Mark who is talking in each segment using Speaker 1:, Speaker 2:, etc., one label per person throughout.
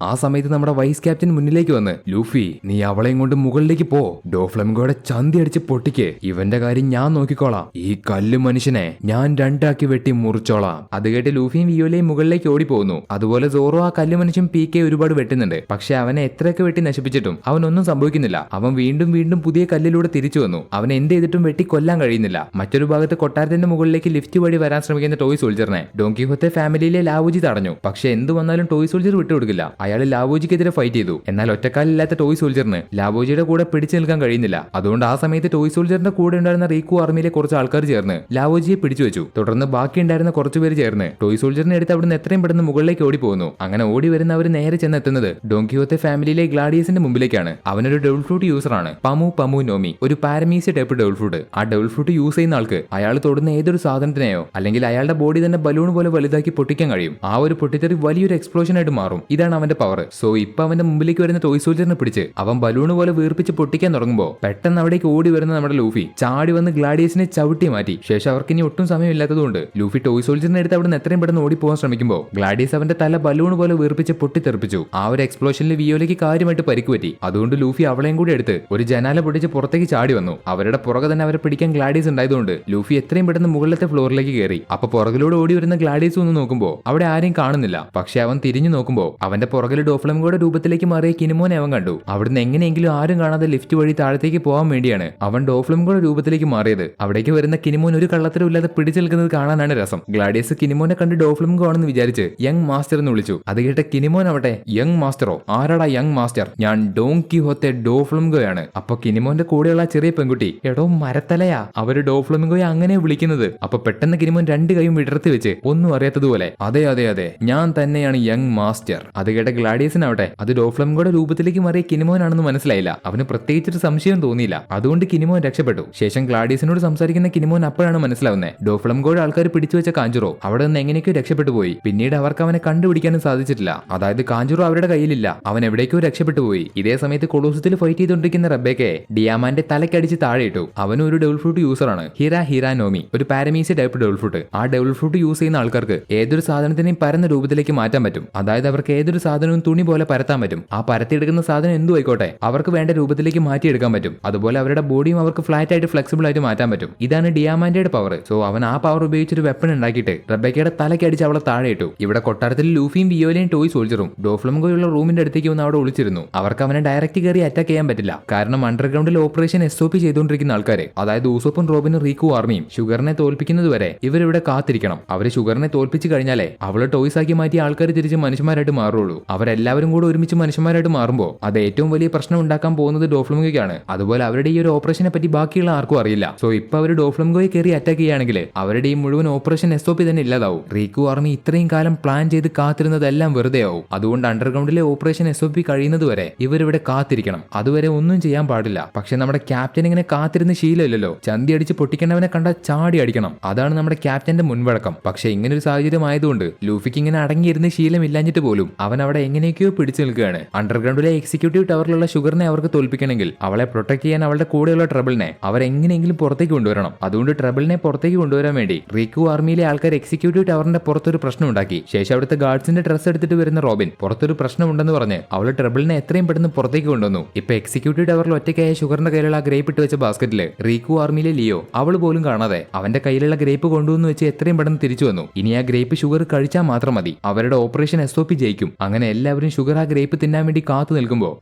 Speaker 1: ആ സമയത്ത് നമ്മുടെ വൈസ് ക്യാപ്റ്റൻ മുന്നിലേക്ക് വന്ന്, ലൂഫി നീ അവളെയും കൊണ്ട് മുകളിലേക്ക് പോ, ഡോഫ്ലമിംഗോയുടെ ചന്തി അടിച്ച് പൊട്ടിക്ക്, ഇവന്റെ കാര്യം ഞാൻ നോക്കിക്കോളാം, ഈ കല്ല് മനുഷ്യനെ ഞാൻ രണ്ടാക്കി വെട്ടി മുറിച്ചോളാം. അത് കേട്ട് ലൂഫിയും വിയോലയും മുകളിലേക്ക് ഓടി പോകുന്നു. അതുപോലെ സോറോ ആ കല്ല് മനുഷ്യൻ പീക്കെ ഒരുപാട് വെട്ടുന്നുണ്ട്. പക്ഷെ അവനെ എത്രയൊക്കെ വെട്ടി നശിപ്പിച്ചിട്ടും അവനൊന്നും സംഭവിക്കുന്നില്ല. അവൻ വീണ്ടും വീണ്ടും പുതിയ കല്ലിലൂടെ തിരിച്ചു വന്നു. അവൻ എന്ത് ചെയ്തിട്ടും വെട്ടി കൊല്ലാൻ കഴിയുന്നില്ല. മറ്റൊരു ഭാഗത്ത് കൊട്ടാരത്തിന്റെ മുകളിലേക്ക് ലിഫ്റ്റ് വഴി വരാൻ ശ്രമിക്കുന്ന ടോയ് സോൾജറിനെ ഡോൺ കിഹോത്തെ ഫാമിലിയിലെ ലാവോജി തടഞ്ഞു. പക്ഷെ എന്ത് വന്നാലും ടോയ് സോൾജർ വിട്ടുകൊടുക്കില്ല. അയാൾ ലാവോജിക്കെതിരെ ഫൈറ്റ് ചെയ്തു. എന്നാൽ ഒറ്റക്കാലില്ലാത്ത ടോയ് സോൾജറിന് ലാവോജിയുടെ കൂടെ പിടിച്ചു നിൽക്കാൻ കഴിയുന്നില്ല. അതുകൊണ്ട് ആ സമയത്ത് ടോയ് സോൾജറിന്റെ കൂടെ ഉണ്ടായിരുന്ന റീക്കു ആർമിയിലെ കുറച്ച് ആൾക്കാർ ചേർന്ന് ലാവോജിയെ പിടിച്ചു വെച്ചു. തുടർന്ന് ബാക്കിയുണ്ടായിരുന്ന കുറച്ചുപേര് ചേർന്ന് ടോയ് സോൾജറിനെ എടുത്ത് അവിടുന്ന് എത്രയും പെട്ടെന്ന് മുകളിലേക്ക് ഓടി പോകുന്നു. അങ്ങനെ ഓടി വരുന്നവർ നേരെ ചെന്നെത്തുന്നത് ഡോൺ കിഹോത്തെ ഫാമിലിയിലെ ഗ്ലാഡിയസിന്റെ മുമ്പിലേക്കാണ്. അവനൊരു ഡബിൾ ഫ്രൂട്ട് യൂസറാണ്, പമു നോമി, ഒരു പാരമീസിയ ടൈപ്പ് ഡബിൾ ഫ്രൂട്ട്. ആ ഡബിൾ ഫ്രൂട്ട് യൂസ് ചെയ്യുന്ന ആൾക്ക് അയാൾ തൊടുന്ന ഏതൊരു സാധനത്തിനെയോ അല്ലെങ്കിൽ അയാളുടെ ബോഡി തന്നെ ബലൂൺ പോലെ വലുതാക്കി പൊട്ടിക്കാൻ കഴിയും. ആ ഒരു പൊട്ടിത്തെറി വലിയൊരു എക്സ്പ്ലോഷൻ ആയിട്ട് മാറും. ഇതാണ് അവന്റെ പവർ. സോ ഇപ്പൊ അവന്റെ മുമ്പിലേക്ക് വരുന്ന ടോയ് സോൾജറിനെ പിടിച്ച് അവൻ ബലൂൺ പോലെ വീർപ്പിച്ച് പൊട്ടിക്കാൻ തുടങ്ങുമ്പോൾ പെട്ടെന്ന് അവിടേക്ക് ഓടി വരുന്ന നമ്മുടെ ലൂഫി ചാടി വന്ന് ഗ്ലാഡിയസിനെ ചവിട്ടി മാറ്റി. ശേഷം അവർക്ക് ഇനി ഒട്ടും സമയമില്ലാത്തതുകൊണ്ട് ലൂഫി ടോയ് സോൾജറിനെ എടുത്ത് അവിടെ നിന്ന് എത്രയും പെട്ടെന്ന് ഓടി പോകാൻ ശ്രമിക്കുമ്പോൾ ഗ്ലാഡിയസ് അവന്റെ തല ബലൂൺ പോലെ വീർപ്പിച്ച് പൊട്ടിത്തെറിപ്പിച്ചു. ആ ഒരു എക്സ്പ്ലോഷനിൽ വിയോലയ്ക്ക് കാര്യമായിട്ട് പരിക്ക് പറ്റി. അതുകൊണ്ട് ലൂഫി അവളെയും കൂടി എടുത്ത് ഒരു ജനാല പൊട്ടിച്ച് പുറത്തേക്ക് ചാടി വന്നു. അവരുടെ പുറകെ തന്നെ അവരെ പിടിക്കാൻ ഗ്ലാഡിയസ് ഉണ്ടായതുകൊണ്ട് ലൂഫി എത്രയും പെട്ടെന്ന് മുകളിലത്തെ ഫ്ലോറിലേക്ക് കയറി. അപ്പൊ പുറകിലൂടെ ഓടി വരുന്ന ഗ്ലാഡിയസ് ഒന്ന് നോക്കുമ്പോൾ അവിടെ ആരെയും കാണുന്നില്ല. പക്ഷെ അവൻ തിരിഞ്ഞു നോക്കുമ്പോൾ അവന്റെ പുറകിൽ ഡോഫ്ലമിംഗോയുടെ രൂപത്തിലേക്ക് മാറിയ കിനിമോനെ അവൻ കണ്ടു. അവിടുന്ന് എങ്ങനെയെങ്കിലും ആരും കാണാതെ ലിഫ്റ്റ് വഴി താഴത്തേക്ക് പോകാൻ വേണ്ടിയാണ് അവൻ ഡോഫ്ലമിംഗോയുടെ രൂപത്തിലേക്ക് മാറിയത്. അവിടേക്ക് വരുന്ന കിനിമോൻ ഒരു കള്ളത്തരം ഇല്ലാതെ പിടിച്ചു നിൽക്കുന്നത് കാണാനാണ് രസം. ഗ്ലാഡിയസ് കിനിമോനെ കണ്ട് ഡോഫ്ലമിംഗോ ആണെന്ന് വിചാരിച്ച് യങ് മാസ്റ്റർ എന്ന് വിളിച്ചു. അത് കേട്ട കിനിമോൻ അവിടെ, യങ് മാസ്റ്ററോ? ആരാടാ യങ് മാസ്റ്റർ? ഞാൻ ഡോൺ കിഹോത്തെ ഡോഫ്ലമിംഗോയാണ്. അപ്പൊ കിനിമോന്റെ കൂടെയുള്ള ചെറിയ പെൺകുട്ടി, എടോ മരത്തലയാ, അവര് ഡോഫ്ലമിംഗോയെ അങ്ങനെ വിളിക്കുന്നത്. അപ്പൊ പെട്ടെന്ന് കിനിമോൻ രണ്ട് കൈയും വിടർത്തി വെച്ച് ഒന്നും അറിയാത്തതുപോലെ, അതെ അതെ അതെ ഞാൻ തന്നെയാണ് യങ് മാസ്റ്റർ. അത് കേട്ട ഗ്ലാഡിയസിനാവട്ടെ അത് ഡോഫ്ലമിംഗോയുടെ രൂപത്തിലേക്ക് മാറിയ കിനിമോനാണെന്ന് മനസ്സിലായില്ല. അവന് പ്രത്യേകിച്ചൊരു സംശയം തോന്നിയില്ല. അതുകൊണ്ട് കിനിമോൻ രക്ഷപ്പെട്ടു. ശേഷം ഗ്ലാഡിയസിനോട് സംസാരിക്കുന്ന കിനിമോൻ അപ്പോഴാണ് മനസ്സിലാവുന്നത് ഡോഫ്ലമിംഗോയുടെ ആൾക്കാർ പിടിച്ചു വെച്ച കാഞ്ചുറോ അവിടെ നിന്ന് എങ്ങനെയൊക്കെ രക്ഷപ്പെട്ടു പോയി. പിന്നീട് അവർക്ക് അവനെ കണ്ടുപിടിക്കാനും സാധിച്ചിട്ടില്ല. അതായത് കാഞ്ചുറോ അവരുടെ കയ്യിലില്ല, അവൻ എവിടേക്കോ രക്ഷപ്പെട്ടു പോയി. ഇതേ സമയത്ത് കൊളോസത്തിൽ ഫൈറ്റ് ചെയ്തുകൊണ്ടിരിക്കുന്ന റെബേക്കയെ ഡിയാമാന്റെ തലക്കടിച്ച് താഴെ ഇട്ടു. അവനും ഒരു ഡബിൾ ഫ്രൂട്ട് യൂസറാണ്, ഹിരാനോമി, ഒരു പാരമീസിയ ടൈപ്പ് ഡബിൾ ഫ്രൂട്ട്. ആ ഡബിൾ ഫ്രൂട്ട് യൂസ് ചെയ്യുന്ന ആൾക്കാർക്ക് ഏതൊരു സാധനത്തിനെയും പരന്ന രൂപത്തിലേക്ക് മാറ്റാൻ പറ്റും. അതായത് അവർക്ക് ഏതൊരു സാധനവും തുണി പോലെ പരത്താൻ പറ്റും. ആ പരത്തിയെടുക്കുന്ന സാധനം എന്തു ആയിക്കോട്ടെ അവർക്ക് വേണ്ട രൂപത്തിലേക്ക് മാറ്റിയെടുക്കാൻ പറ്റും. അതുപോലെ അവരുടെ ബോഡിയും അവർക്ക് ഫ്ലാറ്റ് ആയിട്ട് ഫ്ലെക്സിബിൾ ആയിട്ട് മാറ്റാൻ പറ്റും. ഇതാണ് ഡിയാമാന്റയുടെ പവർ. സോ അവൻ ആ പവർ ഉപയോഗിച്ചൊരു വെപ്പൺ ഉണ്ടാക്കിയിട്ട് റെബേക്കയുടെ തലക്കടിച്ച് അവളെ താഴെ ഇട്ടു. ഇവിടെ കൊട്ടാരത്തിൽ ലൂഫിയും വിയോലയും ടോയ് സോൾജറും ഡോഫ്ലമിംഗോയുള്ള റൂമിന്റെ അടുത്തേക്ക് വന്ന് അവിടെ ഒളിച്ചിരുന്നു. അവർക്ക് അവനെ ഡയറക്റ്റ് കയറി അറ്റാക്ക് ചെയ്യാൻ പറ്റില്ല. കാരണം അണ്ടർഗ്രൗണ്ടിൽ ഓപ്പറേഷൻ SOP ചെയ്തുകൊണ്ടിരിക്കുന്ന ആൾക്കാരെ, അതായത് ഊസോപ്പും റോബിനും റീക്കു ആർമിയും ഷുഗറിനെ തോൽപ്പിക്കുന്നതുവരെ ഇവരിവിടെ കാത്തിരിക്കണം. അവര് ഷുഗറിനെ തോൽപ്പിച്ച് കഴിഞ്ഞാലേ അവള് ടോയ്സ് ആക്കി മാറ്റി ആൾക്കാർ തിരിച്ച് മനുഷ്യന്മാരായിട്ട് മാറുള്ളൂ. അവരെല്ലാവരും കൂടെ ഒരുമിച്ച് മനുഷ്യന്മാരായിട്ട് മാറുമ്പോൾ അത് ഏറ്റവും വലിയ പ്രശ്നം ഉണ്ടാക്കാൻ പോകുന്നത് ഡോഫ്ലമിംഗോയ്ക്കാണ്. അതുപോലെ അവരുടെ ഈ ഒരു ഓപ്പറേഷനെ പറ്റി ബാക്കിയുള്ള ആർക്കും അറിയില്ല. സോ ഇപ്പൊ അവർ ഡോഫ്ലമിംഗോയെ കയറി അറ്റാക്ക് ചെയ്യുകയാണെങ്കിൽ അവരുടെ ഈ മുഴുവൻ ഓപ്പറേഷൻ SOP തന്നെ ഇല്ലാതാവും. റീക്കു ആർമി ഇത്രയും കാലം പ്ലാൻ ചെയ്ത് കാത്തിരുന്നതെല്ലാം വെറുതെ ആവും. അതുകൊണ്ട് അണ്ടർഗ്രൗണ്ടിലെ ഓപ്പറേഷൻ SOP കഴിയുന്നതുവരെ ഇവരിവിടെ കാത്തിരിക്കണം. അതുവരെ ഒന്നും ചെയ്യാൻ പാടില്ല. പക്ഷെ നമ്മുടെ ക്യാപ്റ്റൻ ഇങ്ങനെ കാത്തിരുന്ന് ശീലമില്ലല്ലോ. ചന്തി അടിച്ച് പൊട്ടിക്കേണ്ടവനെ കണ്ട ചാടി അടിക്കണം. അതാണ് നമ്മുടെ ക്യാപ്റ്റന്റെ മുൻവഴക്കം. പക്ഷെ ഇങ്ങനെ ഒരു സാഹചര്യം ആയതുകൊണ്ട് ലൂഫിക്ക് ഇങ്ങനെ അടങ്ങിയിരുന്ന് ശീലമില്ലാഞ്ഞിട്ട് പോലും അവൻ അവിടെ എങ്ങനെയൊക്കെയോ പിടിച്ചു നിൽക്കുകയാണ്. അണ്ടർഗ്രൗണ്ടിലെ എക്സിക്യൂട്ടീവ് ടവറിലുള്ള ഷുഗറിനെ അവർക്ക് തോൽപ്പിക്കണമെങ്കിൽ അവളെ പ്രൊട്ടക്ട് ചെയ്യാൻ അവളുടെ കൂടെയുള്ള ട്രബിളിനെ അവരെങ്ങനെയെങ്കിലും പുറത്തേക്ക് കൊണ്ടുവരണം. അതുകൊണ്ട് ട്രബിളിനെ പുറത്തേക്ക് കൊണ്ടുവരാൻ വേണ്ടി റീക്കു ആർമിയിലെ ആൾക്കാർ എക്സിക്യൂട്ടീവ് ടവറിന്റെ പുറത്തൊരു പ്രശ്നം ഉണ്ടാക്കി. ശേഷം അവിടുത്തെ ഗാർഡ്സിന്റെ ഡ്രസ് എടുത്തിട്ട് വരുന്ന റോബിൻ പുറത്തൊരു പ്രശ്നമുണ്ടെന്ന് പറഞ്ഞ് അവള് ട്രബിളിനെ എത്രയും പെട്ടെന്ന് പുറത്തേക്ക് കൊണ്ടുവന്നു. ഇപ്പൊ എക്സിക്യൂട്ടീവ് ടവറിൽ ഒറ്റയ്ക്കായ ഷുഗറിന്റെ കയ്യിലുള്ള ഗ്രേപ്പ് ഇട്ട് വെച്ച ബാസ്ക്കറ്റില് റീക്കു ആർമിയിലെ ലിയോ അവള് പോലും കാണാതെ അവന്റെ കയ്യിലുള്ള ഗ്രേപ്പ് കൊണ്ടുവന്ന് വെച്ച് എത്രയും പെട്ടെന്ന് തിരിച്ചു വന്നു. ഇനി ആ ഗ്രേപ്പ് ഷുഗർ കഴിച്ചാൽ മാത്രം മതി, അവരുടെ ഓപ്പറേഷൻ SOP ജയിക്കും. അങ്ങനെ എല്ലാവരും ഷുഗർ ആ ഗ്രേപ്പ് തിന്നാൻ വേണ്ടി കാത്തു നിൽക്കുമ്പോൾ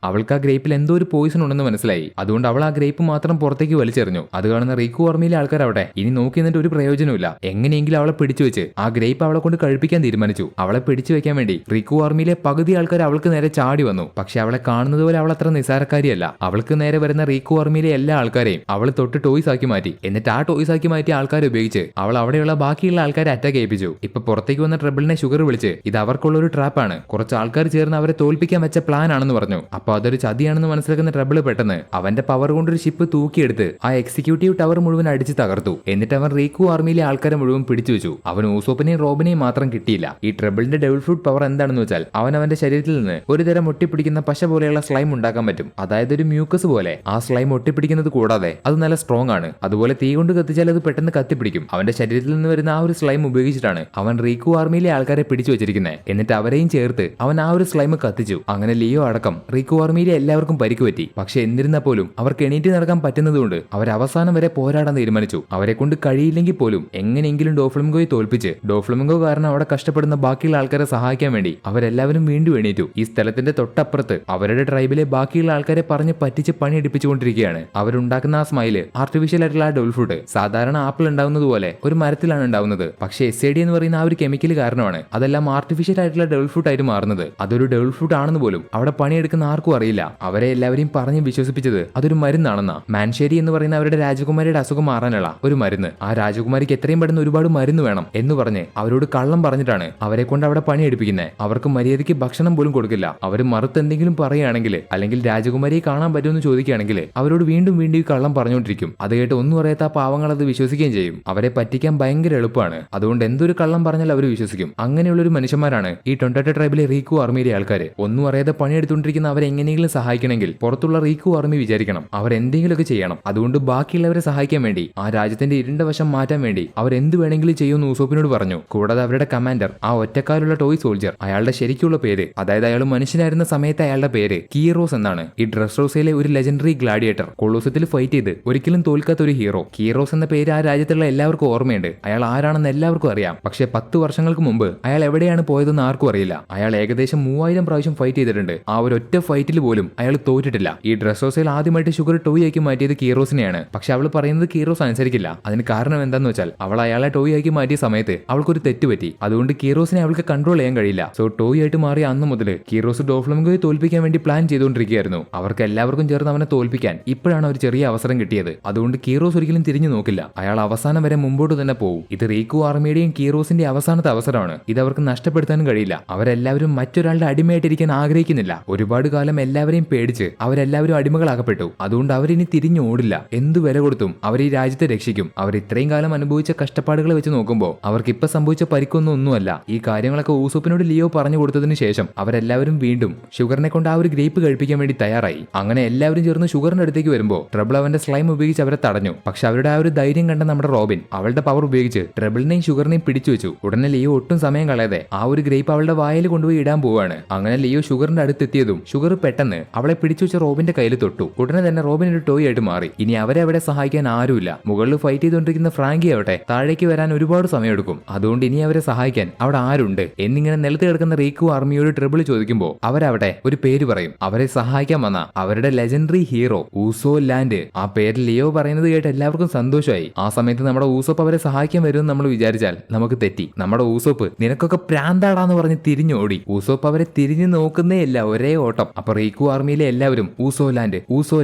Speaker 1: അവൾക്ക് ആ ഗ്രേപ്പിൽ എന്തോ ഒരു പോയിസൺ ഉണ്ടെന്ന് മനസ്സിലായി. അതുകൊണ്ട് അവൾ ആ ഗ്രേപ്പ് മാത്രം പുറത്തേക്ക് വലിച്ചെറിഞ്ഞു. അത് കാണുന്ന റീക്കു ആർമിയിലെ ആൾക്കാർ അവിടെ ഇനി നോക്കി നിന്നിട്ട് ഒരു പ്രയോജനമില്ല. എങ്ങനെയെങ്കിലും അവളെ പിടിച്ചു വെച്ച് ആ ഗ്രേപ്പ് അവളെ കൊണ്ട് കഴിപ്പിക്കാൻ തീരുമാനിച്ചു. അവളെ പിടിച്ചു വെക്കാൻ വേണ്ടി റീക്കു ആർമിയിലെ പകുതി ആൾക്കാർ അവൾക്ക് നേരെ ചാടി വന്നു. പക്ഷെ അവളെ കാണുന്നത് പോലെ അവൾ അത്ര നിസാരക്കാരിയല്ല. അവൾക്ക് നേരെ വരുന്ന റീക്കു ആർമിയിലെ എല്ലാ ആൾക്കാരെയും അവൾ തൊട്ട് ടോയ്സ് ആക്കി മാറ്റി. എന്നിട്ട് ആ ടോയ്സ് ആക്കി മാറ്റിയ ആൾക്കാരെ ഉപയോഗിച്ച് അവൾ അവിടെയുള്ള ബാക്കിയുള്ള ആൾക്കാരെ അറ്റാക്ക് ചെയ്യിപ്പിച്ചു. ഇപ്പൊ പുറത്തേക്ക് വന്ന ട്രബിളിനെ ഷുഗർ വിളിച്ച് ഇത് അവർക്കുള്ള ഒരു ട്രാപ്പാണ്, കുറച്ച് ആൾക്കാർ ചേർന്ന് അവരെ തോൽപ്പിക്കാൻ വെച്ച പ്ലാൻ ആണെന്ന് പറഞ്ഞു. അപ്പൊ അതൊരു ചതിയാണെന്ന് മനസ്സിലാക്കുന്ന ട്രബിൾ പെട്ടെന്ന് അവന്റെ പവർ കൊണ്ടൊരു ഷിപ്പ് തൂക്കിയെടുത്ത് ആ എക്സിക്യൂട്ടീവ് ടവർ മുഴുവൻ അടിച്ച് തകർത്തു. എന്നിട്ട് അവൻ റീക്കു ആർമിയിലെ ആൾക്കാരെ മുഴുവൻ പിടിച്ചു വെച്ചു. അവൻ ഊസോപ്പിനെയും റോബിനെയും മാത്രം കിട്ടിയില്ല. ഈ ട്രബിളിന്റെ ഡബിൾ ഫ്രൂട്ട് പവർ എന്താണെന്ന് വെച്ചാൽ അവന്റെ ശരീരത്തിൽ നിന്ന് ഒരു തരം ഒട്ടിപ്പിടിക്കുന്ന പശ പോലെയുള്ള സ്ലൈം ഉണ്ടാക്കാൻ പറ്റും. അതായത് ഒരു മ്യൂക്കസ് പോലെ ആ സ്ലൈം ഒട്ടിപ്പിടിക്കുന്നത് കൂടാതെ അത് നല്ല സ്ട്രോങ് ആണ്. അതുപോലെ തീ കൊണ്ട് കത്തിച്ചാൽ അത് പെട്ടെന്ന് കത്തിപ്പിടിക്കും. അവന്റെ ശരീരത്തിൽ നിന്ന് വരുന്ന ആ ഒരു സ്ലൈം ഉപയോഗിച്ചിട്ടാണ് അവൻ റീക്കു ആർമിയിലെ ആൾക്കാരെ പിടിച്ചു വെച്ചിരിക്കുന്നത്. എന്നിട്ട് അവരെയും ചേർത്ത് അവൻ ആ ആ ഒരു സ്ലൈം കത്തിച്ചു. അങ്ങനെ ലിയോ അടക്കം റീക്കോ ആർമിയിലെ എല്ലാവർക്കും പരിക്ക് പറ്റി. പക്ഷെ എന്നിരുന്നാൽ പോലും അവർക്ക് എണീറ്റ് നടക്കാൻ പറ്റുന്നതുകൊണ്ട് അവർ അവസാനം വരെ പോരാടാൻ തീരുമാനിച്ചു. അവരെ കൊണ്ട് കഴിയില്ലെങ്കിൽ പോലും എങ്ങനെയെങ്കിലും ഡോഫ്ലമിംഗോയെ തോൽപ്പിച്ച് ഡോഫ്ലമിംഗോ കാരണം അവിടെ കഷ്ടപ്പെടുന്ന ബാക്കിയുള്ള ആൾക്കാരെ സഹായിക്കാൻ വേണ്ടി അവരെല്ലാവരും വീണ്ടും എണീറ്റു. ഈ സ്ഥലത്തിന്റെ തൊട്ടപ്പുറത്ത് അവരുടെ ട്രൈബിലെ ബാക്കിയുള്ള ആൾക്കാരെ പറഞ്ഞ് പറ്റിച്ച് പണിയെടുപ്പിച്ചുകൊണ്ടിരിക്കുകയാണ്. അവരുണ്ടാക്കുന്ന ആ സ്മൈല് ആർട്ടിഫിഷ്യൽ ആയിട്ടുള്ള ആ ഡോൾ ഫ്രൂട്ട് സാധാരണ ആപ്പിൾ ഉണ്ടാവുന്നത് പോലെ ഒരു മരത്തിലാണ് ഉണ്ടാവുന്നത്. പക്ഷേ SAD എന്ന് പറയുന്ന ആ ഒരു കെമിക്കൽ കാരണമാണ് അതെല്ലാം ആർട്ടിഫിഷ്യൽ ആയിട്ടുള്ള ഡബിൾ ഫ്രൂട്ട് ആയിട്ട് മാറുന്നത്. അതൊരു ഡബിൾ ഫ്രൂട്ട് ആണെന്ന് പോലും അവിടെ പണിയെടുക്കുന്ന ആർക്കും അറിയില്ല. അവരെ എല്ലാവരെയും പറഞ്ഞ് വിശ്വസിപ്പിച്ചത് അതൊരു മരുന്നാണെന്നാ. മാൻഷേരി എന്ന് പറയുന്ന അവരുടെ രാജകുമാരിയുടെ അസുഖം മാറാനുള്ള ഒരു മരുന്ന്. ആ രാജകുമാരിക്ക് എത്രയും പെട്ടെന്ന് ഒരുപാട് മരുന്ന് വേണം എന്ന് പറഞ്ഞ് അവരോട് കള്ളം പറഞ്ഞിട്ടാണ് അവരെ കൊണ്ട് അവിടെ പണിയെടുപ്പിക്കുന്നത്. അവർക്ക് മര്യാദയ്ക്ക് ഭക്ഷണം പോലും കൊടുക്കില്ല. അവർ മറുത്ത് എന്തെങ്കിലും പറയുകയാണെങ്കിൽ അല്ലെങ്കിൽ രാജകുമാരിയെ കാണാൻ പറ്റുമെന്ന് ചോദിക്കുകയാണെങ്കിൽ അവരോട് വീണ്ടും വീണ്ടും ഈ കള്ളം പറഞ്ഞുകൊണ്ടിരിക്കും. അത് കേട്ട് ഒന്നും അറിയാത്ത ആ പാവങ്ങൾ അത് വിശ്വസിക്കുകയും ചെയ്യും. അവരെ പറ്റിക്കാൻ ഭയങ്കര എളുപ്പമാണ്. അതുകൊണ്ട് എന്തൊരു കള്ളം പറഞ്ഞാൽ അവർ വിശ്വസിക്കും. അങ്ങനെയുള്ളൊരു മനുഷ്യന്മാരാണ് ഈ ടൊണ്ടാറ്റോ ട്രൈബിലെ റീക്കോ ആർമിയിലെ ആൾക്കാർ. ഒന്നും അറിയാതെ പണിയെടുത്തുകൊണ്ടിരിക്കുന്ന അവരെ എങ്ങനെയെങ്കിലും സഹായിക്കണമെങ്കിൽ പുറത്തുള്ള റീക്കോ ആർമി വിചാരിക്കണം അവർ എന്തെങ്കിലുമൊക്കെ ചെയ്യണം. അതുകൊണ്ട് ബാക്കിയുള്ളവരെ സഹായിക്കാൻ വേണ്ടി ആ രാജ്യത്തിന്റെ ഇരുണ്ട വശം മാറ്റാൻ വേണ്ടി അവർ എന്ത് വേണമെങ്കിലും ചെയ്യുമെന്ന് ഊസോപ്പിനോട് പറഞ്ഞു. കൂടാതെ അവരുടെ കമാൻഡർ ആ ഒറ്റക്കാലുള്ള ടോയ് സോൾജർ അയാളുടെ ശരിക്കുള്ള പേര്, അതായത് അയാൾ മനുഷ്യനായിരുന്ന സമയത്ത് അയാളുടെ പേര് കീറോസ് എന്നാണ്. ഈ ഡ്രസ് റോസയിലെ ഒരു ലെജൻഡറി ഗ്ലാഡിയേറ്റർ, കൊളോസത്തിൽ ഫൈറ്റ് ചെയ്ത് ഒരിക്കലും തോൽക്കാത്ത ഒരു ഹീറോ. കീറോസ് എന്ന പേര് ആ രാജ്യത്തുള്ള എല്ലാവർക്കും ഓർമ്മയുണ്ട്. അയാൾ ആരാണെന്ന് എല്ലാവർക്കും അറിയാം. പക്ഷേ 10 വർഷങ്ങൾക്ക് മുമ്പ് അയാൾ എവിടെയാണ് പോയതെന്ന് ആർക്കും അറിയില്ല. അയാൾ ഏകദേശം 3000 പ്രാവശ്യം ഫൈറ്റ് ചെയ്തിട്ടുണ്ട്. ആ ഒരു ഒറ്റ ഫൈറ്റിൽ പോലും അയാൾ തോറ്റിട്ടില്ല. ഈ ഡ്രസ് റോസയിൽ ആദ്യമായിട്ട് ഷുഗർ ടോയ് ആക്കി മാറ്റിയത് കീറോസിനെയാണ്. പക്ഷെ അവൾ പറയുന്നത് കീറോസ് അനുസരിക്കില്ല. അതിന് കാരണം എന്താണെന്ന് വെച്ചാൽ അവൾ അയാളെ ടോയ് ആക്കി മാറ്റിയ സമയത്ത് അവൾക്കൊരു തെറ്റ് പറ്റി. അതുകൊണ്ട് കീറോസിനെ അവൾക്ക് കൺട്രോൾ ചെയ്യാൻ കഴിയില്ല. സോ ടോയ് ആയിട്ട് മാറിയ അന്ന് മുതൽ കീറോസ് ഡോഫ്ലമിംഗോയെ തോൽപ്പിക്കാൻ വേണ്ടി പ്ലാൻ ചെയ്തുകൊണ്ടിരിക്കുകയായിരുന്നു. അവർക്ക് എല്ലാവർക്കും ചേർന്ന് അവനെ തോൽപ്പിക്കാൻ ഇപ്പോഴാണ് ഒരു ചെറിയ അവസരം കിട്ടിയത്. അതുകൊണ്ട് കീറോസ് ഒരിക്കലും തിരിഞ്ഞു നോക്കില്ല. അയാൾ അവസാനം വരെ മുമ്പോട്ട് തന്നെ പോകും. ഇത് റീക്കോ ആർമിയുടെയും കീറോസിന്റെ അവസാനത്തെ അവസരമാണ്. ഇത് അവർക്ക് നഷ്ടപ്പെടുത്താനും കഴിയില്ല. അവരെല്ലാവരും മറ്റൊരാളുടെ അടിമയായിട്ടിരിക്കാൻ ആഗ്രഹിക്കുന്നില്ല. ഒരുപാട് കാലം എല്ലാവരെയും പേടിച്ച് അവരെല്ലാവരും അടിമകളാക്കപ്പെട്ടു. അതുകൊണ്ട് അവരിനി തിരിഞ്ഞു ഓടില്ല. എന്ത് വില കൊടുത്തും അവർ ഈ രാജ്യത്തെ രക്ഷിക്കും. അവർ ഇത്രയും കാലം അനുഭവിച്ച കഷ്ടപ്പാടുകൾ വെച്ച് നോക്കുമ്പോൾ അവർക്ക് ഇപ്പൊ സംഭവിച്ച പരിക്കൊന്നുമല്ല. ഈ കാര്യങ്ങളൊക്കെ ഊസോപ്പിനോട് ലിയോ പറഞ്ഞു കൊടുത്തതിന് ശേഷം അവരെല്ലാവരും വീണ്ടും ഷുഗറിനെ കൊണ്ട് ആ ഒരു ഗ്രേപ്പ് കഴിപ്പിക്കാൻ വേണ്ടി തയ്യാറായി. അങ്ങനെ എല്ലാവരും ചേർന്ന് ഷുഗറിന്റെ അടുത്തേക്ക് വരുമ്പോൾ ട്രബിൾ അവന്റെ സ്ലൈം ഉപയോഗിച്ച് അവരെ തടഞ്ഞു. പക്ഷെ അവരുടെ ആ ഒരു ധൈര്യം കണ്ട നമ്മുടെ റോബിൻ അവളുടെ പവർ ഉപയോഗിച്ച് ട്രബിളിനെയും ഷുഗറിനെയും പിടിച്ചു വെച്ചു. ഉടനെ ലിയോ ഒട്ടും സമയം കളയാതെ ആ ഒരു ഗ്രേപ്പ് അവളുടെ വായിൽ കൊണ്ടുപോയി ഇടാൻ പോവാണ്. അങ്ങനെ ലിയോ ഷുഗറിന്റെ അടുത്തെത്തിയതും ഷുഗർ പെട്ടെന്ന് അവളെ പിടിച്ചു വെച്ച റോബിന്റെ കയ്യിൽ തൊട്ടു. ഉടനെ തന്നെ റോബിൻ ഒരു ടോയ് ആയിട്ട് മാറി. ഇനി അവരെ അവിടെ സഹായിക്കാൻ ആരുമില്ല. മുകളിൽ ഫൈറ്റ് ചെയ്തുകൊണ്ടിരിക്കുന്ന ഫ്രാങ്കി ആവട്ടെ താഴേക്ക് വരാൻ ഒരുപാട് സമയമെടുക്കും. അതുകൊണ്ട് ഇനി അവരെ സഹായിക്കാൻ അവിടെ ആരുണ്ട് എന്നിങ്ങനെ നിലത്ത് കിടക്കുന്ന റീക്കോ ആർമിയോട് ട്രബിൾ ചോദിക്കുമ്പോൾ അവരവിടെ ഒരു പേര് പറയും. അവരെ സഹായിക്കാൻ വന്ന അവരുടെ ലെജൻഡറി ഹീറോ ഊസോ ലാൻഡ്. ആ പേര് ലിയോ പറയുന്നത് കേട്ട് എല്ലാവർക്കും സന്തോഷമായി. ആ സമയത്ത് നമ്മുടെ ഊസോപ്പ് അവരെ സഹായിക്കാൻ വരുമെന്ന് നമ്മൾ വിചാരിച്ചാൽ നമുക്ക് തെറ്റി. നമ്മുടെ ഊസോപ്പ് നിനക്കൊക്കെ പ്രാന്താടാന്ന് പറഞ്ഞ് തിരിഞ്ഞോടി. ഊസോപ്പ് അവരെ തിരിഞ്ഞു നോക്കുന്നേ ഇല്ല, ഒരേ ഓട്ടം. അപ്പൊ റീക്കോ ആർമിയിലെ എല്ലാവരും ഊസോ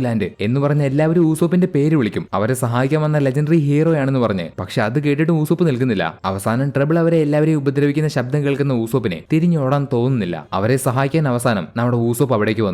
Speaker 1: ലാൻഡ് എന്ന് പറഞ്ഞ എല്ലാവരും ഊസോപ്പിന്റെ പേര് വിളിക്കും. അവരെ സഹായിക്കാൻ വന്ന ലെജൻഡറി ഹീറോ ആണെന്ന് പറഞ്ഞ്. പക്ഷെ അത് കേട്ടിട്ട് ഊസോപ്പ് നിൽക്കുന്നില്ല. അവസാനം ട്രബിൾ അവരെ എല്ലാവരെയും ഉപദ്രവിക്കുന്ന ശബ്ദം കേൾക്കുന്ന ഊസോപ്പിനെ തിരിഞ്ഞോടാൻ തോന്നുന്നില്ല. അവരെ സഹായിക്കാൻ അവസാനം നമ്മുടെ ഊസോപ്പ് അവിടേക്ക്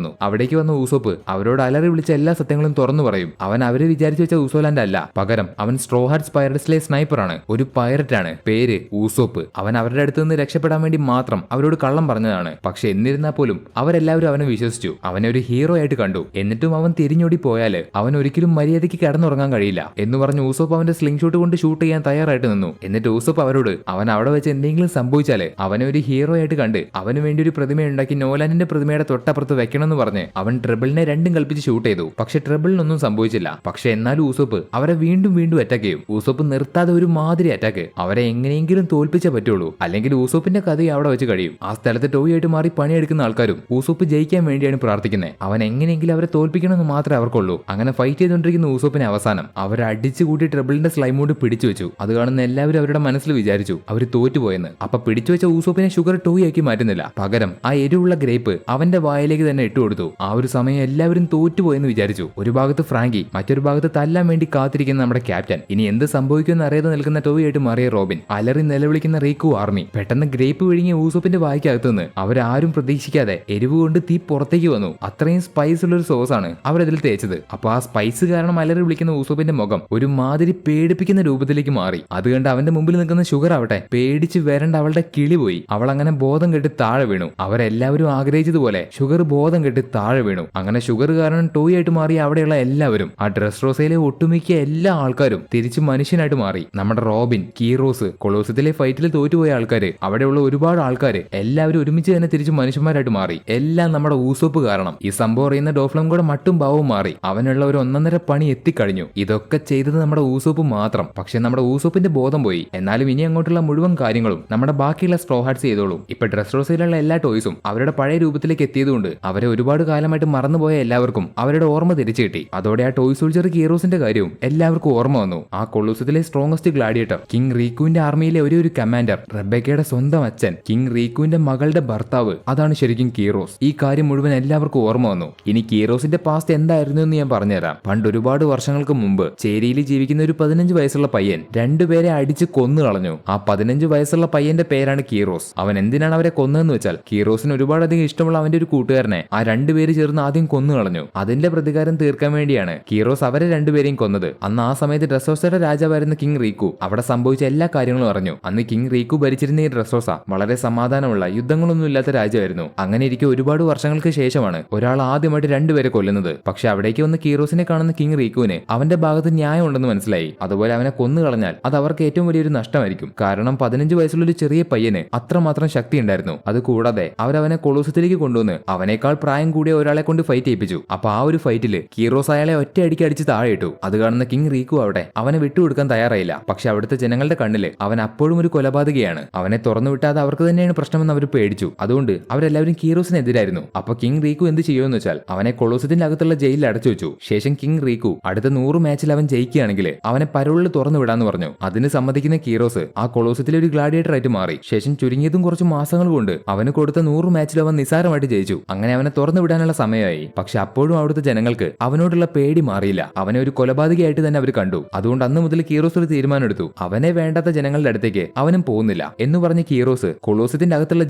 Speaker 1: വന്ന ഊസോപ്പ് അവരോട് അലറി വിളിച്ച എല്ലാ സത്യങ്ങളും തുറന്നു പറയും. അവൻ അവരെ വിചാരിച്ചു വെച്ച ഊസോലാൻഡ് അല്ല, പകരം അവൻ സ്ട്രോ ഹാർട്സ് പൈററ്റ്സിലെ സ്നൈപ്പറാണ്. ഒരു പൈററ്റ് ആണ്, പേര് ഊസോപ്പ്. അവൻ അവരുടെ അടുത്ത് നിന്ന് രക്ഷപ്പെടാൻ വേണ്ടി മാത്രം അവരോട് കള്ളം പറഞ്ഞതാണ്. പക്ഷെ എന്നിരുന്നാൽ പോലും അവരെല്ലാവരും അവനെ വിശ്വസിച്ചു. അവനെ ഒരു ഹീറോ ആയിട്ട് കണ്ടു. എന്നിട്ടും അവൻ തിരിഞ്ഞോടി പോയാല് അവൻ ഒരിക്കലും മര്യാദയ്ക്ക് കിടന്നുറങ്ങാൻ കഴിയില്ല എന്ന് പറഞ്ഞ് ഊസോപ്പ് അവന്റെ സ്ലിംഗ് ഷോട്ട് കൊണ്ട് ഷൂട്ട് ചെയ്യാൻ തയ്യാറായിട്ട് നിന്നു. എന്നിട്ട് ഊസോപ്പ് അവരോട് അവൻ അവിടെ വെച്ച് എന്തെങ്കിലും സംഭവിച്ചാല് അവനെ ഒരു ഹീറോ ആയിട്ട് കണ്ട് അവന് വേണ്ടി ഒരു പ്രതിമയുണ്ടാക്കി നോലാനിന്റെ പ്രതിമയുടെ തൊട്ടപ്പുറത്ത് വെക്കണമെന്ന് പറഞ്ഞ് അവൻ ട്രബിളിനെ രണ്ടും കൽപ്പിച്ച് ഷൂട്ട് ചെയ്തു. പക്ഷെ ട്രബിളിനൊന്നും സംഭവിച്ചില്ല. പക്ഷെ എന്നാലും ഊസോപ്പ് അവരെ വീണ്ടും അറ്റാക്ക് ചെയ്യും. ഊസോപ്പ് നിർത്താതെ ഒരു മാതിരി അറ്റാക്ക്. അവരെ എങ്ങനെയെങ്കിലും തോൽപ്പിച്ചേ പറ്റുള്ളൂ, അല്ലെങ്കിൽ ഊസോപ്പിന്റെ കഥ അവിടെ വെച്ച് കഴിയും. ആ സ്ഥലത്ത് ടോയ് ആയിട്ട് മാറി പണിയെടുക്കുന്ന ആൾക്കാരും ഊസോപ്പ് ജയിക്കാൻ വേണ്ടിയാണ് പ്രാർത്ഥിക്കുന്നത്. അവൻ എങ്ങനെയെങ്കിലും അവരെ തോൽപ്പിക്കണമെന്ന് മാത്രമേ അവർക്കുള്ളൂ. അങ്ങനെ ഫൈറ്റ് ചെയ്തുകൊണ്ടിരിക്കുന്ന ഊസോപ്പിനെ അവസാനം അവരെ അടിച്ചു കൂട്ടി ട്രബിളിന്റെ സ്ലൈം കൊണ്ട് പിടിച്ചു വെച്ചു. അത് കാണുന്ന എല്ലാവരും അവരുടെ മനസ്സിൽ വിചാരിച്ചു അവർ തോറ്റുപോയെന്ന്. അപ്പൊ പിടിച്ചു വെച്ച ഊസോപ്പിനെ ഷുഗർ ടോയ് ആക്കി മാറ്റുന്നില്ല, പകരം ആ എരിവുള്ള ഗ്രേപ്പ് അവന്റെ വായിലേക്ക് തന്നെ ഇട്ടുകൊടുത്തു. ആ ഒരു സമയം എല്ലാവരും തോറ്റുപോയെന്ന് വിചാരിച്ചു. ഒരു ഭാഗത്ത് ഫ്രാങ്കി, മറ്റൊരു ഭാഗത്ത് തല്ലാൻ വേണ്ടി കാത്തിരിക്കുന്ന നമ്മുടെ ക്യാപ്റ്റൻ. ഇനി എന്ത് സംഭവിക്കുമെന്ന് അറിയാതെ നിൽക്കുന്ന ടോയ് ആയിട്ട് മാറിയ റോബിൻ, അലറി നിലവിളിക്കുന്ന റീക്കോ ആർമി. പെട്ടെന്ന് ഗ്രേപ്പ് വിഴുങ്ങിയ ഊസോപ്പിന്റെ വായിക്കകത്തുനിന്ന് അവരാരും പ്രതീക്ഷിക്കാതെ എരിവ് കൊണ്ട് തീ പുറത്തേക്ക് വന്നു. അത്രയും സ്പൈസ് ഉള്ള ഒരു സോസ് ആണ് അവരതിൽ തേച്ചത്. അപ്പൊ ആ സ്പൈസ് കാരണം അലറി വിളിക്കുന്ന ഊസോപ്പിന്റെ മുഖം ഒരു മാതിരി പേടിപ്പിക്കുന്ന രൂപത്തിലേക്ക് മാറി. അത് കണ്ട് അവന്റെ മുമ്പിൽ നിൽക്കുന്ന ഷുഗർ ആവട്ടെ പേടിച്ച് വരണ്ട അവളുടെ കിളി പോയി. അവൾ അങ്ങനെ ബോധം കെട്ട് താഴെ വീണു. അവരെല്ലാവരും ആഗ്രഹിച്ചതുപോലെ ഷുഗർ ബോധം കെട്ട് താഴെ വീണു. അങ്ങനെ ഷുഗർ കാരണം ടോയ് ആയിട്ട് മാറിയ അവിടെയുള്ള എല്ലാവരും, ആ ഡ്രസ് റോസയിലെ ഒട്ടുമിക്ക എല്ലാ ആൾക്കാരും തിരിച്ച് മനുഷ്യനായിട്ട് മാറി. നമ്മുടെ റോബിൻ, കീറോസ്, കൊളോസത്തിലെ ഫൈറ്റിൽ തോറ്റുപോയ ആൾക്കാര്, അവിടെയുള്ള ഒരുപാട് ആൾക്കാര് എല്ലാവരും ഒരുമിച്ച് തന്നെ തിരിച്ച് മനുഷ്യന്മാരായിട്ട് മാറി. എല്ലാം നമ്മുടെ ഊസോപ്പ് കാരണം. ഈ സംഭവം അറിയുന്ന ഡോഫ്ലംഗോയുടെ മട്ടും ഭാവവും മാറി. അവനുള്ള ഒരു ഒന്നൊന്നര പണി എത്തിക്കഴിഞ്ഞു. ഇതൊക്കെ ചെയ്തത് നമ്മുടെ ഊസോപ്പ് മാത്രം. പക്ഷെ നമ്മുടെ ഊസോപ്പിന്റെ ബോധം പോയി. എന്നാലും ഇനി അങ്ങോട്ടുള്ള മുഴുവൻ കാര്യങ്ങളും നമ്മുടെ ബാക്കിയുള്ള സ്ട്രോ ഹാർട്സ് ചെയ്തോളും. ഇപ്പൊ ഡ്രസ് റോസയിലുള്ള എല്ലാ ടോയ്സും അവരുടെ പഴയ രൂപത്തിലേക്ക് എത്തിയതുകൊണ്ട് അവരെ ഒരുപാട് കാലമായിട്ട് മറന്നുപോയ എല്ലാവർക്കും അവരുടെ ഓർമ്മ തിരിച്ചു കിട്ടി. അതോടെ ആ ടോയ് സോൾജർ കീറോസിന്റെ കാര്യവും എല്ലാവർക്കും ഓർമ്മ വന്നു. ആ കൊളൂസത്തിലെ സ്ട്രോങ്സ്റ്റ് ഗ്ലാഡിയേറ്റർ, കിങ് റീക്കുവിന്റെ ആർമിയിലെ ഒരു കമാൻഡർ, റെബേക്കയുടെ സ്വന്തം അച്ഛൻ, കിങ് റീക്കുവിന്റെ മകളുടെ ഭർത്താവ്, അതാണ് ശരിക്കും കീറോസ്. ഈ കാര്യം മുഴുവൻ എല്ലാവർക്കും ഓർമ്മ വന്നു. ഇനി കീറോസിന്റെ പാസ്റ്റ് എന്തായിരുന്നു എന്ന് ഞാൻ പറഞ്ഞുതരാം. പണ്ട് ഒരുപാട് വർഷങ്ങൾക്ക് മുമ്പ് ചേരിയിൽ ജീവിക്കുന്ന ഒരു 15 വയസ്സുള്ള പയ്യൻ രണ്ടുപേരെ അടിച്ച് കൊന്നു കളഞ്ഞു. ആ 15 വയസ്സുള്ള പയ്യന്റെ പേരാണ് കീറോസ്. അവൻ എന്തിനാണ് അവരെ കൊന്നതെന്ന് വെച്ചാൽ കീറോസിന് ഒരുപാടധികം ഇഷ്ടമുള്ള അവന്റെ ഒരു കൂട്ടുകാരനെ ആ രണ്ടുപേര് ചേർന്ന് ആദ്യം കൊന്നു കളഞ്ഞു. അതിന്റെ പ്രതികാരം തീർക്കാൻ വേണ്ടിയാണ് കീറോസ് അവരെ രണ്ടുപേരെയും കൊന്നത്. അന്ന് ആ സമയത്ത് ഡ്രസോസയുടെ രാജാവായിരുന്ന കിങ് റീക്കു അവിടെ സംഭവിച്ച എല്ലാ കാര്യങ്ങളും അറിഞ്ഞു. അന്ന് കിങ് റീക്കു ഭരിച്ചിരുന്ന ഈ ഡ്രസോസ വളരെ സമാധാനമുള്ള യുദ്ധങ്ങളൊന്നും ഇല്ലാത്ത രാജ്യമായിരുന്നു. അങ്ങനെ ഇരിക്കെ ഒരുപാട് വർഷങ്ങൾക്ക് ശേഷമാണ് ഒരാൾ ആദ്യമായിട്ട് രണ്ടുപേരെ കൊല്ലുന്നത്. പക്ഷെ അവിടേക്ക് വന്ന് കീറോസിനെ കാണുന്ന കിങ് റീക്കുവിന് അവന്റെ ഭാഗത്ത് ന്യായം ഉണ്ടെന്ന് മനസ്സിലായി. അതുപോലെ അവനെ കൊന്നു കളഞ്ഞാൽ അത് അവർക്ക് ഏറ്റവും വലിയൊരു നഷ്ടമായിരിക്കും. കാരണം 15 വയസ്സുള്ള ഒരു ചെറിയ പയ്യന് അത്രമാത്രം ശക്തി ഉണ്ടായിരുന്നു. അത് കൂടാതെ അവരവനെ കൊളൂസത്തിലേക്ക് കൊണ്ടുവന്ന് അവനേക്കാൾ പ്രായം കൂടിയ ഒരാളെ കൊണ്ട് ഫൈറ്റ് ചെയ്യിപ്പിച്ചു. അപ്പൊ ആ ഒരു ഫൈറ്റില് കീറോസ് അയാളെ ഒറ്റയടിക്ക് അടിച്ച് താഴെ ഇട്ടു. അത് കാണുന്ന കിങ് റീക്കു അവിടെ അവനെ വിട്ടുകൊടുക്കാൻ തയ്യാറായില്ല. പക്ഷെ അവിടുത്തെ ജനങ്ങളുടെ കണ്ണില് അവൻ അപ്പോഴും ഒരു കൊലപാതകയാണ്. അവനെ തുറന്നു വിട്ടാതെ അവർക്ക് തന്നെയാണ് പ്രശ്നമെന്ന് അവർ പേടിച്ചു. അതുകൊണ്ട് അവരെല്ലാവരും കീറോസിനെതിരായിരുന്നു. അപ്പൊ കിങ് റീക്കു എന്ത് ചെയ്യുമെന്ന് വെച്ചാൽ അവനെ കൊളോസത്തിന്റെ അകത്തുള്ള ജയിലിൽ അടച്ചു വെച്ചു. ശേഷം കിങ് റീക്കു അടുത്ത 100 മാച്ചിൽ അവൻ ജയിക്കുകയാണെങ്കിൽ അവനെ പരോളിൽ തുറന്നു വിടാന്ന് പറഞ്ഞു. അതിന് സമ്മതിക്കുന്ന കീറോസ് ആ കൊളോസത്തിലെ ഒരു ഗ്ലാഡിയേറ്റർ ആയിട്ട് മാറി. ശേഷം ചുരുങ്ങിയതും കുറച്ച് മാസങ്ങൾ കൊണ്ട് അവന് കൊടുത്ത 100 മാച്ചിൽ അവൻ നിസാരമായിട്ട് ജയിച്ചു. അങ്ങനെ അവനെ തുറന്നു വിടാനുള്ള സമയമായി. പക്ഷെ അപ്പോഴും അവിടുത്തെ ജനങ്ങൾക്ക് അവനോടുള്ള പേടി മാറിയില്ല. അവനെ ഒരു കൊലപാതകയായിട്ട് തന്നെ അവർ കണ്ടു. അതുകൊണ്ട് അന്ന് മുതൽ കീറോസ് ഒരു തീരുമാനം എടുത്തു. അവനെ വേണ്ടാത്ത ജനങ്ങളുടെ അടുത്തേക്ക് അവനും പോകുന്നില്ല എന്ന് പറഞ്ഞ് കീറോസ് കൊളോസത്തിന്റെ അകത്തുള്ള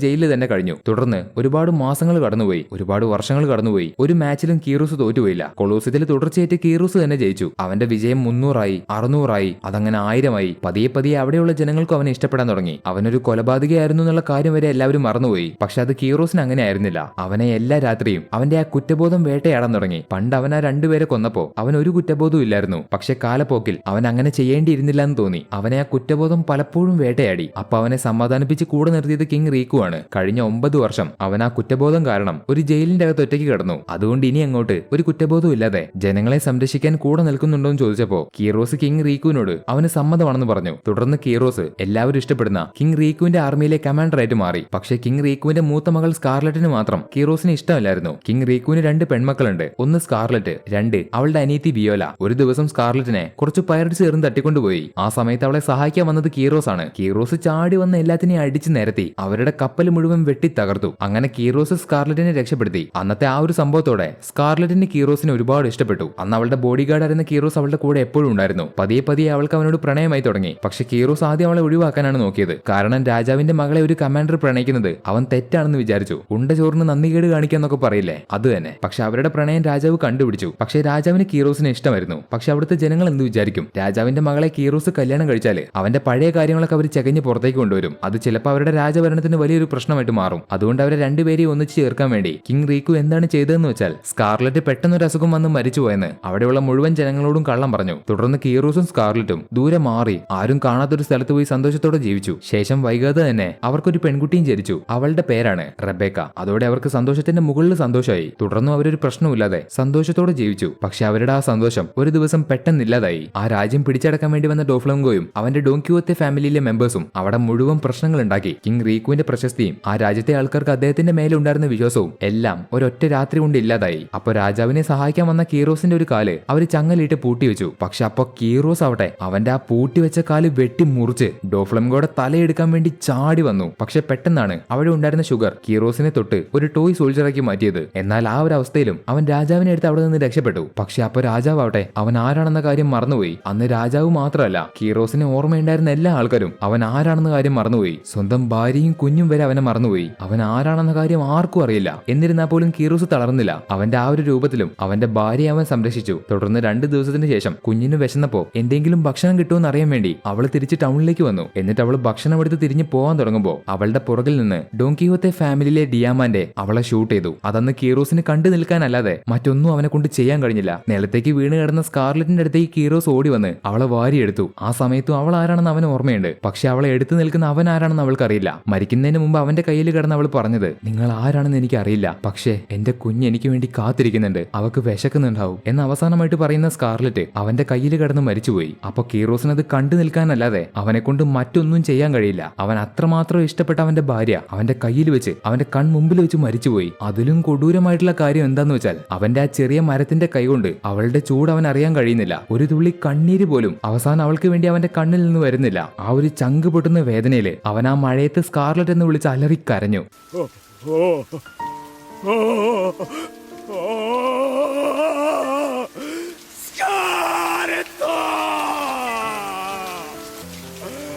Speaker 1: ജയിലിൽ തന്നെ കഴിഞ്ഞു. തുടർന്ന് ഒരുപാട് മാസങ്ങൾ കടന്നുപോയി, ഒരുപാട് വർഷങ്ങൾ കടന്നുപോയി. ഒരു മാച്ചിലും കീറോസ് തോറ്റുപോയില്ല. കൊളോസത്തിൽ തുടർച്ചയായിട്ട് കീറോസ് തന്നെ ജയിച്ചു. അവന്റെ വിജയം 300ആയി, 600ആയി, അതങ്ങനെ 1000ആയി. പതിയെ പതിയെ അവിടെയുള്ള ജനങ്ങൾക്കും അവനെ ഇഷ്ടപ്പെടാൻ തുടങ്ങി. അവനൊരു കൊലപാതകയായിരുന്നു എന്നുള്ള കാര്യം വരെ എല്ലാവരും മറന്നുപോയി. പക്ഷെ അത് കീറോസിന് അങ്ങനെ ആയിരുന്നില്ല. അവനെ എല്ലാ രാത്രിയും അവന്റെ ആ കുറ്റബോധം വേട്ടയാടാൻ തുടങ്ങി. പണ്ട് അവൻ ആ രണ്ടുപേരെ കൊന്നപ്പോ അവൻ ഒരു കുറ്റബോധവും ഇല്ലായിരുന്നു. പക്ഷെ കാലപ്പോക്കിൽ അവൻ അങ്ങനെ ചെയ്യേണ്ടിയിരുന്നില്ല എന്ന് തോന്നി. അവനെ ആ കുറ്റബോധം പലപ്പോഴും വേട്ടയാടി. അപ്പൊ അവനെ സമാധാനിപ്പിച്ച് കൂടെ നിർത്തിയത് കിങ് റീക്കു ആണ്. കഴിഞ്ഞ 9 വർഷം അവൻ ആ കുറ്റബോധം കാരണം ഒരു ജയിലിന്റെ അകത്ത് ഒറ്റയ്ക്ക് കിടന്നു. അതുകൊണ്ട് ഇനി അങ്ങോട്ട് ഒരു കുറ്റബോധവും ഇല്ലാതെ ജനങ്ങളെ സംരക്ഷിക്കാൻ കൂടെ നിൽക്കുന്നുണ്ടോ എന്ന് ചോദിച്ചപ്പോ കീറോസ് കിങ് റീക്കുവിനോട് അവന് സമ്മതമാണെന്ന് പറഞ്ഞു. തുടർന്ന് കീറോസ് എല്ലാവരും ഇഷ്ടപ്പെടുന്ന കിങ് റീക്കുവിന്റെ ആർമിയിലെ കമാൻഡറായിട്ട് മാറി. പക്ഷേ കിങ് റീക്കുവിന്റെ മൂത്ത മകൾ സ്കാർലറ്റിന് മാത്രം കീറോസിന് ഇഷ്ടമല്ലായിരുന്നു. കിങ് റീക്കുവിന് 2 പെൺമക്കളുണ്ട്. ഒന്ന് സ്കാർലറ്റ്, 2 അവളുടെ അനിയത്തി വിയോല. ഒരു ദിവസം സ്കാർലറ്റിനെ കുറച്ച് പൈററ്റ്സ് ചേർന്ന് തട്ടിക്കൊണ്ടുപോയി. ആ സമയത്ത് അവളെ സഹായിക്കാൻ വന്നത് കീറോസ് ആണ്. കീറോസ് ചാടി വന്ന് എല്ലാത്തിനെയും അടിച്ചു നിരത്തി അവരുടെ കപ്പൽ മുഴുവൻ വെട്ടി തകർത്തു. അങ്ങനെ കീറോസ് സ്കാർലറ്റിനെ രക്ഷപ്പെടുത്തി. അന്നത്തെ ആ ഒരു സംഭവത്തോടെ സ്കാർലറ്റിന് കീറോസിനെ ഒരുപാട് ഇഷ്ടപ്പെട്ടു. അന്ന് അവളുടെ ബോഡി ഗാർഡ് ആയിരുന്ന കീറോസ് അവളുടെ കൂടെ എപ്പോഴും ഉണ്ടായിരുന്നു. പതിയെ പതിയെ അവൾക്ക് അവനോട് പ്രണയമായി തുടങ്ങി. പക്ഷെ കീറോസ് ആദ്യം അവളെ ഒഴിവാക്കാനാണ് നോക്കിയത്. കാരണം രാജാവിന്റെ മകളെ ഒരു കമാൻഡർ പ്രണയിക്കുന്നത് അവൻ തെറ്റാണെന്ന് വിചാരിച്ചു. ഉണ്ട ചോറിന് നന്ദികേട് കാണിക്കാന്നൊക്കെ പറയില്ലേ, അത് തന്നെ. പക്ഷെ അവരുടെ പ്രണയം രാജാവ് കണ്ടുപിടിച്ചു. പക്ഷെ രാജാവിന് കീറോസിനെ ഇഷ്ടമായിരുന്നു. പക്ഷെ അവിടുത്തെ ജനങ്ങൾ എന്ത് വിചാരിക്കും? രാജാവിന്റെ മകളെ കീറോസ് കല്യാണം കഴിച്ചാല് അവന്റെ പഴയ കാര്യങ്ങളൊക്കെ അവർ ചകഞ്ഞ് പുറത്തേക്ക് കൊണ്ടുവരും. അത് ചിലപ്പോൾ അവരുടെ രാജഭരണത്തിന് വലിയൊരു പ്രശ്നമായിട്ട് മാറും. അതുകൊണ്ട് അവരെ രണ്ടുപേരെയും ഒന്നിച്ച് ചേർക്കാൻ വേണ്ടി കിങ് റീക്കു എന്താണ് ചെയ്തതെന്ന് വെച്ചാൽ സ്കാർലറ്റ് പെട്ടെന്നൊരു അസുഖം വന്ന് മരിച്ചുപോയെന്ന് അവിടെയുള്ള മുഴുവൻ ജനങ്ങളോടും കള്ളം പറഞ്ഞു. തുടർന്ന് കീറോസും സ്കാർലറ്റും ദൂരെ മാറി ആരും കാണാത്തൊരു സ്ഥലത്ത് പോയി സന്തോഷത്തോടെ ജീവിച്ചു. ശേഷം വൈകാതെ തന്നെ അവർക്കൊരു പെൺകുട്ടിയും ജനിച്ചു. അവളുടെ പേരാണ് റെബേക്ക. അതോടെ അവർക്ക് സന്തോഷത്തിന്റെ മുകളിൽ സന്തോഷമായി. തുടർന്നും അവരൊരു പ്രശ്നമില്ലാതെ സന്തോഷത്തോടെ ജീവിച്ചു. പക്ഷെ അവരുടെ ആ സന്തോഷം ഒരു ദിവസം പെട്ടെന്നില്ലാതായി. ആ രാജ്യം പിടിച്ചടക്കാൻ വേണ്ടി വന്ന ഡോഫ്ലംഗോയും അവന്റെ ഡോങ്ക്യുവത്തെ ഫാമിലിയിലെ മെമ്പേഴ്സും അവിടെ മുഴുവൻ പ്രശ്നങ്ങൾ ഉണ്ടാക്കി. കിങ് റീക്കുവിന്റെ പ്രശസ്തിയും ആ രാജ്യത്തെ ആൾക്കാർക്ക് അദ്ദേഹത്തിന്റെ മേലുണ്ടായിരുന്ന വിശ്വാസവും എല്ലാം ഒരൊറ്റ രാത്രി കൊണ്ട് ഇല്ലാതായി. അപ്പൊ രാജാവിനെ സഹായിക്കാൻ വന്ന കീറോസിന്റെ ഒരു കാല് അവര് ചങ്ങലിട്ട് പൂട്ടിവെച്ചു. പക്ഷെ അപ്പൊ കീറോസ് ആവട്ടെ അവന്റെ ആ പൂട്ടിവെച്ച കാല് വെട്ടി മുറിച്ച് ഡോഫ്ലംഗോയുടെ തലയെടുക്കാൻ വേണ്ടി ചാടി വന്നു. പക്ഷെ പെട്ടെന്നാണ് അവിടെ ഉണ്ടായിരുന്ന ഷുഗർ കീറോസിനെ തൊട്ട് ഒരു ടോയ് സോൾജറാക്കി മാറ്റിയത്. എന്നാൽ ആ ഒരു അവസ്ഥയിലും അവൻ രാജാവിനെ എടുത്ത് അവിടെ നിന്ന് രക്ഷപ്പെട്ടു. പക്ഷെ അപ്പൊ രാജാവട്ടെ അവൻ ആരാണെന്ന കാര്യം മറന്നുപോയി. അന്ന് രാജാവ് മാത്രമല്ല കീറോസിനെ ഓർമ്മയുണ്ടായിരുന്ന എല്ലാ ആൾക്കാരും അവൻ ആരാണെന്ന കാര്യം മറന്നുപോയി. സ്വന്തം ഭാര്യയും കുഞ്ഞും വരെ അവനെ മറന്നുപോയി. അവൻ ആരാണെന്ന കാര്യം ആർക്കും അറിയില്ല. എന്നിരുന്നാൽ പോലും കീറോസ് തളർന്നില്ല. അവന്റെ ആ ഒരു രൂപത്തിലും അവന്റെ ഭാര്യയെ അവൻ സംരക്ഷിച്ചു. തുടർന്ന് 2 ദിവസത്തിന് ശേഷം കുഞ്ഞിന് വിശന്നപ്പോ എന്തെങ്കിലും ഭക്ഷണം കിട്ടുമെന്ന് അറിയാൻ വേണ്ടി അവൾ തിരിച്ച് ടൗണിലേക്ക് വന്നു. എന്നിട്ട് അവൾ ഭക്ഷണം എടുത്ത് തിരിഞ്ഞു പോകാൻ തുടങ്ങുമ്പോൾ അവളുടെ പുറകിൽ നിന്ന് ഡോങ്കിയോത്തെ ഫാമിലിയിലെ ഡിയാമാൻഡെ അവളെ ഷൂട്ട് ചെയ്തു. അതന്ന് കീറോസിന് കണ്ടു നിൽക്കാനല്ലാതെ മറ്റൊന്നും അവനെ കൊണ്ട് ചെയ്യാൻ കഴിഞ്ഞില്ല. നിലത്തേക്ക് വീണ് കിടന്ന സ്കാർലറ്റിന്റെ അടുത്തേക്ക് കീറോസ് ഓടി വന്ന് അവളെ വാരിയെടുത്തു. ആ സമയത്തും അവൾ ആരാണെന്ന് അവന് ഓർമ്മയുണ്ട്. പക്ഷെ അവളെ എടുത്തു നിൽക്കുന്ന അവൻ ആരാണെന്ന് അവൾക്കറിയില്ല. മരിക്കുന്നതിന് മുമ്പ് അവന്റെ കയ്യിൽ കിടന്ന് അവൾ പറഞ്ഞത്, നിങ്ങൾ ആരാണെന്ന് എനിക്ക് അറിയില്ല, പക്ഷേ എന്റെ കുഞ്ഞ് എനിക്ക് വേണ്ടി കാത്തിരിക്കുന്നുണ്ട്, അവക്ക് വിശക്കുന്നുണ്ടാവും എന്ന് അവസാനമായിട്ട് പറയുന്ന സ്കാർലറ്റ് അവന്റെ കയ്യിൽ കിടന്ന് മരിച്ചുപോയി. അപ്പൊ കീറോസിന് അത് കണ്ടു നിൽക്കാനല്ലാതെ അവനെ കൊണ്ട് മറ്റൊന്നും ചെയ്യാൻ കഴിയില്ല. അവൻ അത്രമാത്രം ഇഷ്ടപ്പെട്ട അവന്റെ ഭാര്യ അവന്റെ കയ്യിൽ വെച്ച് അവന്റെ കൺമുമ്പിൽ വെച്ച് മരിച്ചുപോയി. അതിലും കൊടൂരമായിട്ടുള്ള കാര്യം എന്താന്ന് വെച്ചാൽ അവന്റെ ആ ചെറിയ മരത്തിന്റെ കൈകൊണ്ട് അവളുടെ ചൂട് അവൻ അറിയാൻ കഴിയുന്നില്ല. ഒരു തുള്ളി കണ്ണീര് പോലും അവസാനം അവൾക്ക് വേണ്ടി അവന്റെ കണ്ണിൽ നിന്ന് വരുന്നില്ല. ആ ഒരു ചങ്ക് പൊട്ടുന്ന വേദനയില് അവൻ ആ മഴയത്ത് സ്കാർലറ്റ് എന്ന് വിളിച്ച് അലറിക്കരഞ്ഞു.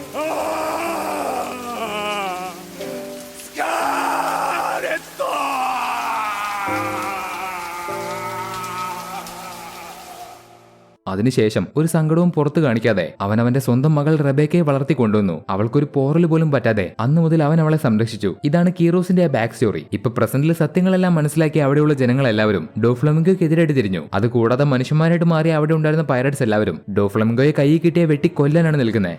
Speaker 1: അതിനുശേഷം ഒരു സങ്കടവും പുറത്തു കാണിക്കാതെ അവൻ അവന്റെ സ്വന്തം മകൾ റെബേക്കയെ വളർത്തിക്കൊണ്ടുവന്നു. അവൾക്കൊരു പോറൽ പോലും പറ്റാതെ അന്നു മുതൽ അവൻ അവളെ സംരക്ഷിച്ചു. ഇതാണ് കീറോസിന്റെ ബാക്ക് സ്റ്റോറി. ഇപ്പൊ പ്രസന്റിൽ സത്യങ്ങളെല്ലാം മനസ്സിലാക്കി അവിടെയുള്ള ജനങ്ങളെല്ലാവരും ഡോഫ്ലമിംഗോയ്ക്കെതിരായിട്ട് തിരിഞ്ഞു. അതുകൂടാതെ മനുഷ്യന്മാരായിട്ട് മാറി അവിടെ ഉണ്ടായിരുന്ന പൈററ്റ്സ് എല്ലാവരും ഡോഫ്ലമിംഗോയെ കൈ കിട്ടിയ വെട്ടി കൊല്ലാനാണ് നിൽക്കുന്നത്.